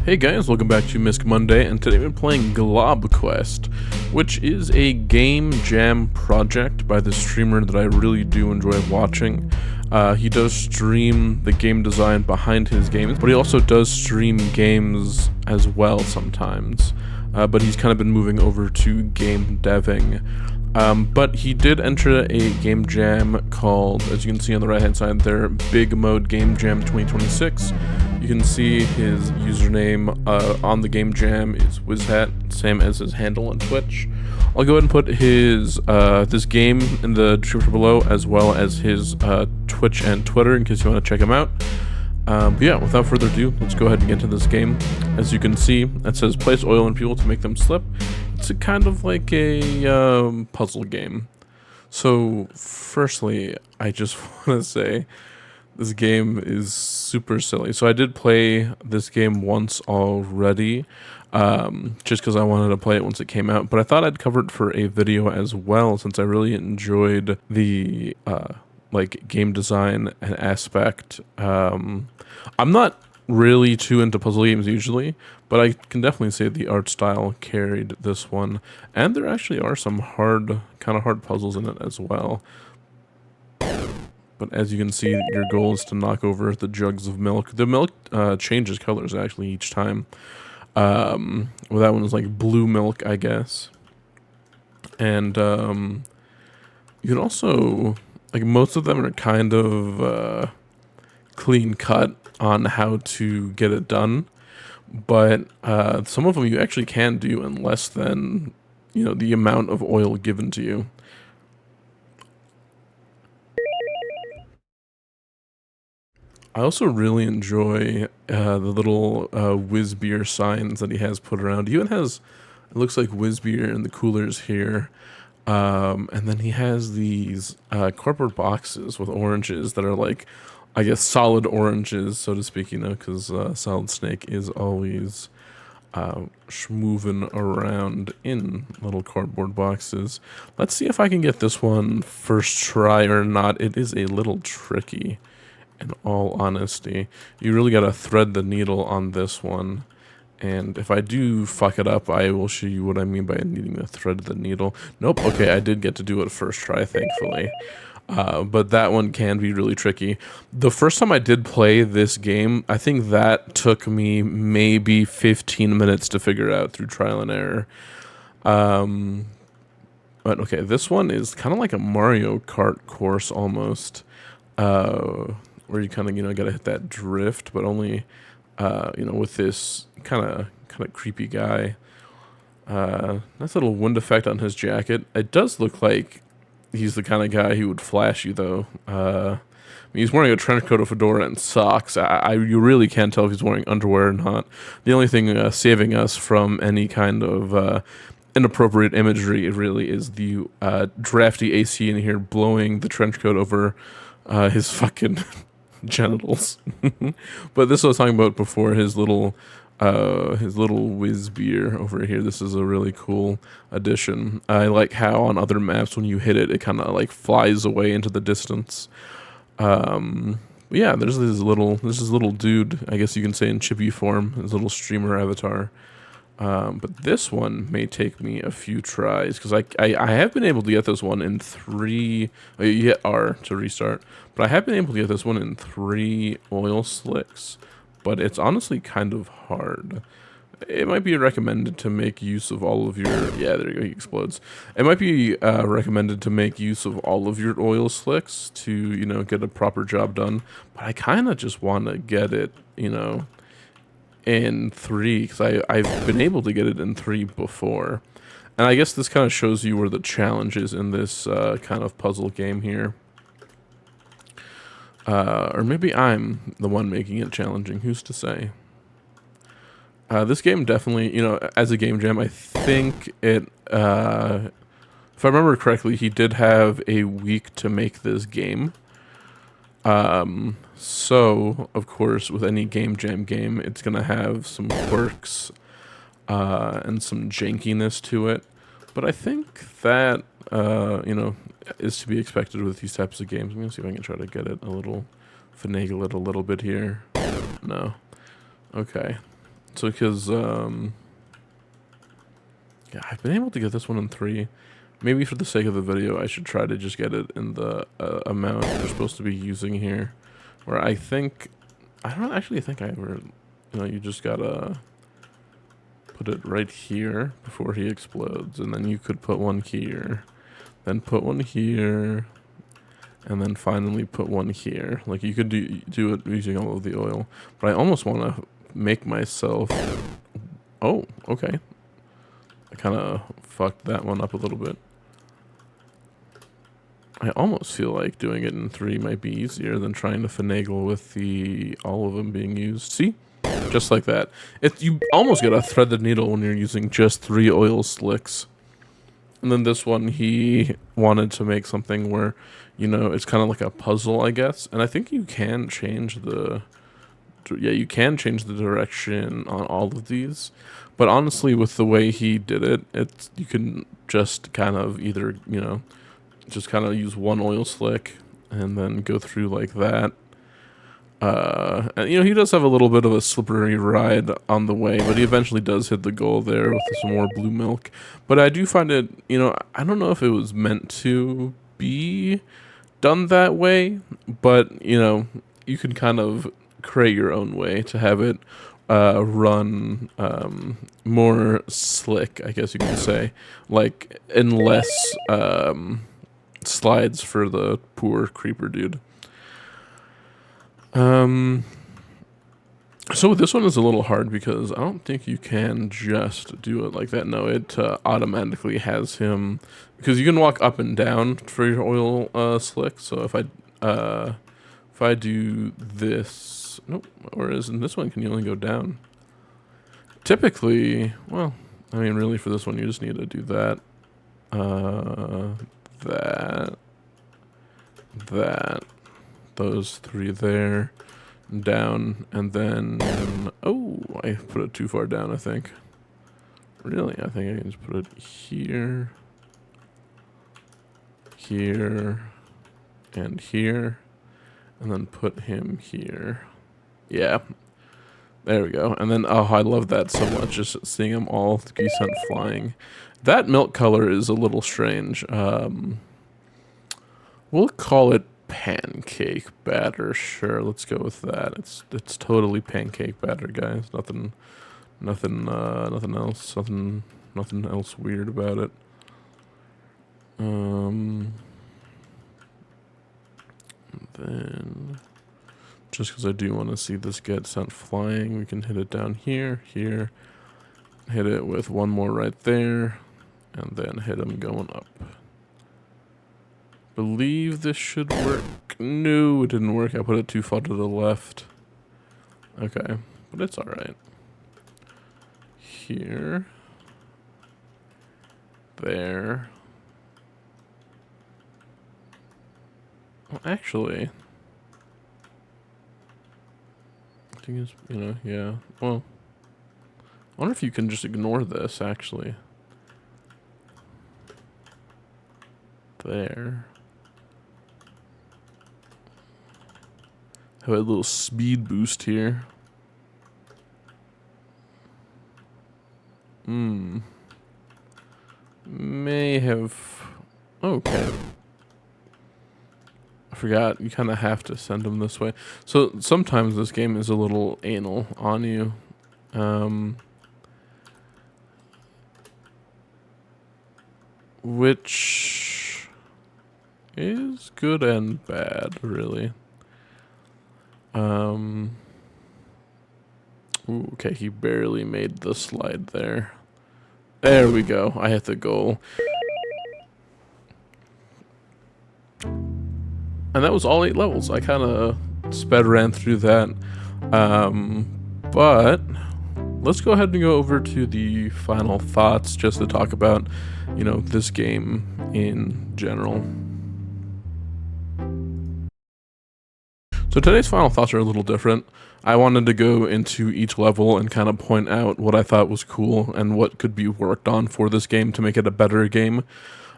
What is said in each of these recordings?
Hey guys, welcome back to Misc Monday, and today we're playing Glob Quest, which is a game jam project by the streamer that I really do enjoy watching. He does stream the game design behind his games, but he also does stream games as well sometimes. But he's kind of been moving over to game deving. But he did enter a game jam called, as you can see on the right hand side there, Big Mode Game Jam 2026. You can see his username on the game jam is WizHat, same as his handle on Twitch. I'll go ahead and put his this game in the description below, as well as his Twitch and Twitter in case you want to check him out. But yeah, without further ado, let's go ahead and get into this game. As you can see, it says place oil and fuel to make them slip. It's a kind of like a puzzle game. So firstly, I just want to say this game is super silly. So I did play this game once already, just because I wanted to play it once it came out. But I thought I'd cover it for a video as well, since I really enjoyed the like game design and aspect. I'm not really too into puzzle games usually, but I can definitely say the art style carried this one, and there actually are some kind of hard puzzles in it as well. But as you can see, your goal is to knock over the jugs of milk. The milk changes colors actually each time. Well, that one is like blue milk, I guess. And you can also, like, most of them are kind of clean cut on how to get it done, but some of them you actually can do in less than, you know, the amount of oil given to you. I also really enjoy the little whiz beer signs that he has put around. He even has, it looks like whiz beer in the coolers here. And then he has these cardboard boxes with oranges that are like, I guess, solid oranges, so to speak, you know, because Solid Snake is always schmoovin' around in little cardboard boxes. Let's see if I can get this one first try or not. It is a little tricky, in all honesty. You really gotta thread the needle on this one. And if I do fuck it up, I will show you what I mean by needing to thread the needle. Nope, okay, I did get to do it first try, thankfully. But that one can be really tricky. The first time I did play this game, I think that took me maybe 15 minutes to figure out through trial and error. But okay, this one is kind of like a Mario Kart course almost, where you kind of, you know, gotta hit that drift, but only, you know, with this kind of creepy guy. Nice little wind effect on his jacket. It does look like he's the kind of guy who would flash you, though. I mean, he's wearing a trench coat, a fedora, and socks. You really can't tell if he's wearing underwear or not. The only thing saving us from any kind of inappropriate imagery, it really is the drafty AC in here blowing the trench coat over his fucking genitals. But this I was talking about before, his little whiz beer over here. This is a really cool addition. I like how on other maps when you hit it, it kind of like flies away into the distance. Yeah, there's this little dude, I guess you can say in chibi form, his little streamer avatar. But this one may take me a few tries, because I have been able to get this one in 3. You hit R to restart, but I have been able to get this one in 3 oil slicks. But it's honestly kind of hard. It might be recommended to make use of all of your... Yeah, there you go, he explodes. It might be recommended to make use of all of your oil slicks to, you know, get a proper job done. But I kind of just want to get it, you know, in 3, because I've been able to get it in 3 before. And I guess this kind of shows you where the challenge is in this kind of puzzle game here. Or maybe I'm the one making it challenging, who's to say? This game definitely, you know, as a game jam, I think it, if I remember correctly, he did have a week to make this game. So, of course, with any game jam game, it's going to have some quirks and some jankiness to it. But I think that, you know, is to be expected with these types of games. I'm going to see if I can try to get it a little, finagle it a little bit here. No. Okay. So because yeah, I've been able to get this one in 3. Maybe for the sake of the video, I should try to just get it in the amount you're supposed to be using here. Where I don't actually think I ever, you just gotta put it right here before he explodes, and then you could put one here, then put one here, and then finally put one here. Like, you could do it using all of the oil, but I almost want to make myself... Oh, okay. I kind of fucked that one up a little bit. I almost feel like doing it in 3 might be easier than trying to finagle with all of them being used. See? Just like that. You almost get a threaded needle when you're using just 3 oil slicks. And then this one, he wanted to make something where, it's kind of like a puzzle, I guess. And I think you can change you can change the direction on all of these. But honestly, with the way he did it, you can just kind of either, just kind of use one oil slick and then go through like that. And he does have a little bit of a slippery ride on the way, but he eventually does hit the goal there with some more blue milk. But I do find it, I don't know if it was meant to be done that way, but you can kind of create your own way to have it run more slick, I guess you could say, like, and less slides for the poor creeper dude. So this one is a little hard because I don't think you can just do it like that. No, it automatically has him, because you can walk up and down for your oil slick. So if I do this, nope, or isn't this one, can you only go down? Typically, well, I mean, really for this one, you just need to do that, that, those 3 there, down, and then, oh, I put it too far down, I think. Really, I think I can just put it here, here, and here, and then put him here. Yeah, there we go. And then, oh, I love that so much, just seeing them all sent flying. That milk color is a little strange. We'll call it pancake batter. Sure, let's go with that. It's totally pancake batter, guys. Nothing else. Nothing else weird about it. Then, just because I do want to see this get sent flying, we can hit it down here, hit it with one more right there, and then hit him going up. Believe this should work. No, it didn't work. I put it too far to the left. Okay, but it's alright. Here. There. Well, actually, I think it's, yeah. Well, I wonder if you can just ignore this, actually. There. Have a little speed boost here. May have... Okay. I forgot, you kind of have to send them this way. So sometimes this game is a little anal on you. Which is good and bad, really. Ooh, okay, he barely made the slide there. There we go. I hit the goal. And that was all 8 levels. I kind of ran through that. But let's go ahead and go over to the final thoughts, just to talk about, this game in general. So today's final thoughts are a little different. I wanted to go into each level and kind of point out what I thought was cool and what could be worked on for this game to make it a better game.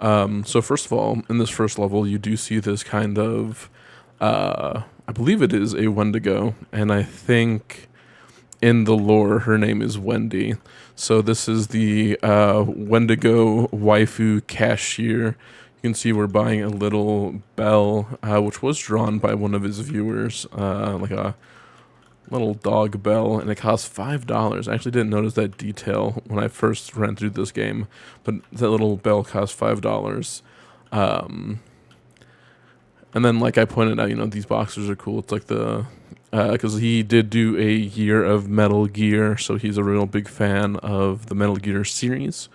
So first of all, in this first level, you do see this kind of, I believe it is a Wendigo, and I think in the lore, her name is Wendy. So this is the Wendigo waifu cashier. You can see we're buying a little bell, which was drawn by one of his viewers, like a little dog bell, and it costs $5. I actually didn't notice that detail when I first ran through this game, but that little bell costs $5. Um, and then, like I pointed out, these boxers are cool. It's like because he did do a year of Metal Gear, so he's a real big fan of the Metal Gear series.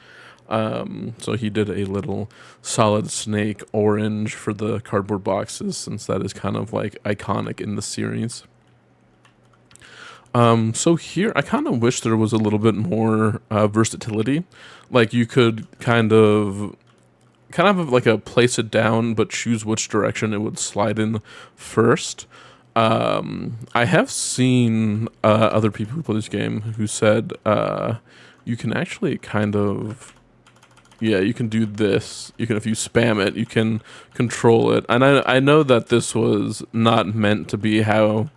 So he did a little Solid Snake orange for the cardboard boxes, since that is kind of like iconic in the series. So here, I kind of wish there was a little bit more versatility. Like you could kind of like a place it down, but choose which direction it would slide in first. I have seen other people who play this game who said you can actually kind of, yeah, you can do this. You can, if you spam it, you can control it. And I know that this was not meant to be how.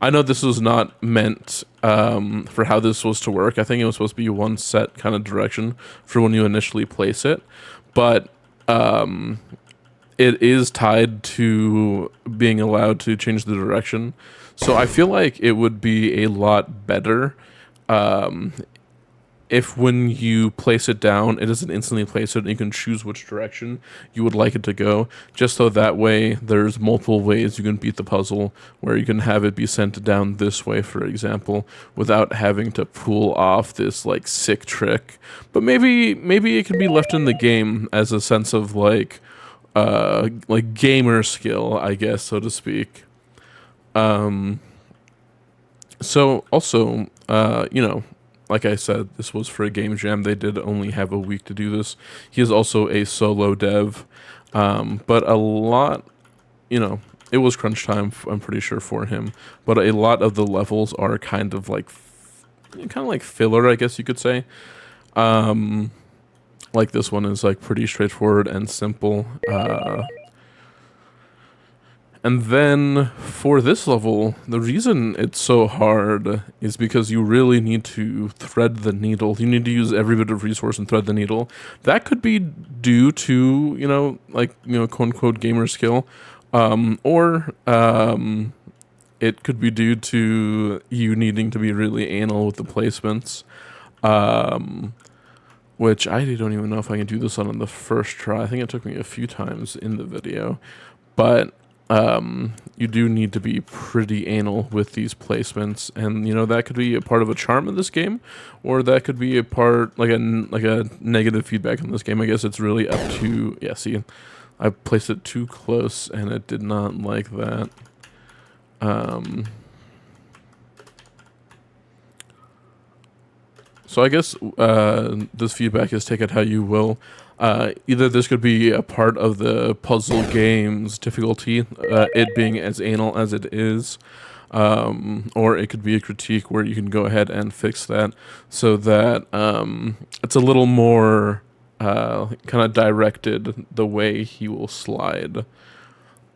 I know this was not meant for how this was to work. I think it was supposed to be one set kind of direction for when you initially place it. But it is tied to being allowed to change the direction. So I feel like it would be a lot better if when you place it down, it doesn't instantly place it and you can choose which direction you would like it to go, just so that way there's multiple ways you can beat the puzzle, where you can have it be sent down this way, for example, without having to pull off this like sick trick. But maybe it can be left in the game as a sense of like gamer skill, I guess, so to speak. So also, like I said, this was for a game jam. They did only have a week to do this. He is also a solo dev, but a lot, it was crunch time, I'm pretty sure, for him. But a lot of the levels are kind of like filler, I guess you could say. Like this one is like pretty straightforward and simple. And then for this level, the reason it's so hard is because you really need to thread the needle. You need to use every bit of resource and thread the needle. That could be due to, quote unquote gamer skill. Or it could be due to you needing to be really anal with the placements. Which I don't even know if I can do this on the first try. I think it took me a few times in the video. But you do need to be pretty anal with these placements, and that could be a part of a charm in this game, or that could be a part like a negative feedback in this game. I guess it's really up to, yeah, see, I placed it too close and it did not like that. So I guess this feedback is take it how you will. Either this could be a part of the puzzle game's difficulty, it being as anal as it is, or it could be a critique where you can go ahead and fix that so that it's a little more kind of directed the way he will slide.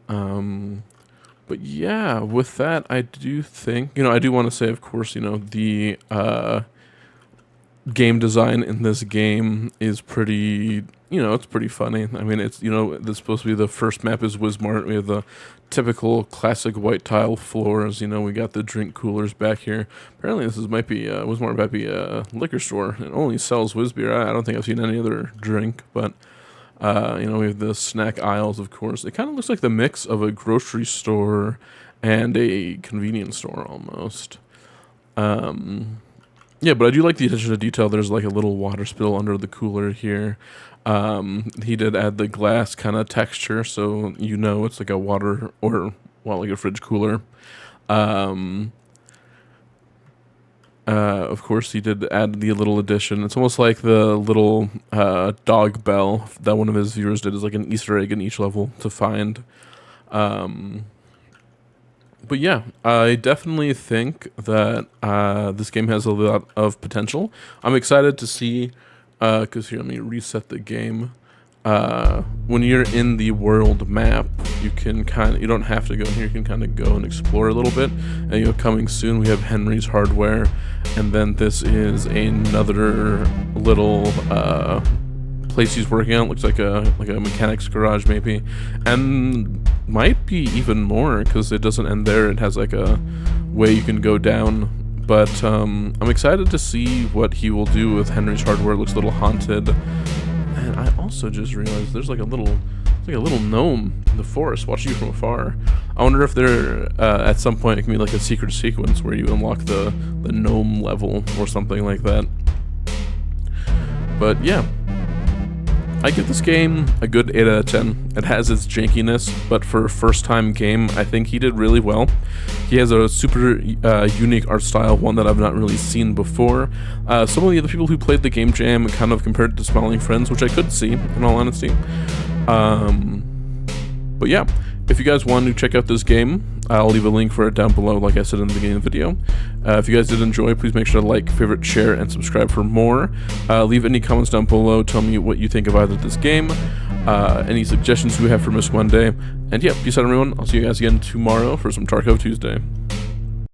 But yeah, with that, I do think, I do want to say, of course, the game design in this game is pretty, it's pretty funny. I mean, it's, this is supposed to be the first map is Wismart. We have the typical classic white tile floors. We got the drink coolers back here. Apparently this might be, Wismart might be a liquor store. It only sells Whiz beer. I don't think I've seen any other drink, but, we have the snack aisles, of course. It kind of looks like the mix of a grocery store and a convenience store almost. Yeah, but I do like the attention to detail. There's like a little water spill under the cooler here. He did add the glass kind of texture, so it's like a water or, well, like a fridge cooler. Of course, he did add the little addition. It's almost like the little dog bell that one of his viewers did, is like an Easter egg in each level to find. But yeah, I definitely think that this game has a lot of potential. I'm excited to see, because here, let me reset the game. when you're in the world map, you don't have to go in here, you can kind of go and explore a little bit. And coming soon, we have Henry's Hardware, and then this is another little place he's working on. It looks like a mechanic's garage maybe, and might be even more, because it doesn't end there. It has like a way you can go down. But I'm excited to see what he will do with Henry's Hardware. It looks a little haunted. And I also just realized there's like a little gnome in the forest watching you from afar. I wonder if there at some point it can be like a secret sequence where you unlock the gnome level or something like that. But yeah, I give this game a good 8 out of 10. It has its jankiness, but for a first-time game, I think he did really well. He has a super unique art style, one that I've not really seen before. Some of the other people who played the game jam kind of compared it to Smiling Friends, which I could see, in all honesty. But yeah, if you guys want to check out this game, I'll leave a link for it down below, like I said in the beginning of the video. If you guys did enjoy, please make sure to like, favorite, share, and subscribe for more. Leave any comments down below, tell me what you think of either this game, any suggestions you have for Misc Monday. And yeah, peace out everyone, I'll see you guys again tomorrow for some Tarkov Tuesday.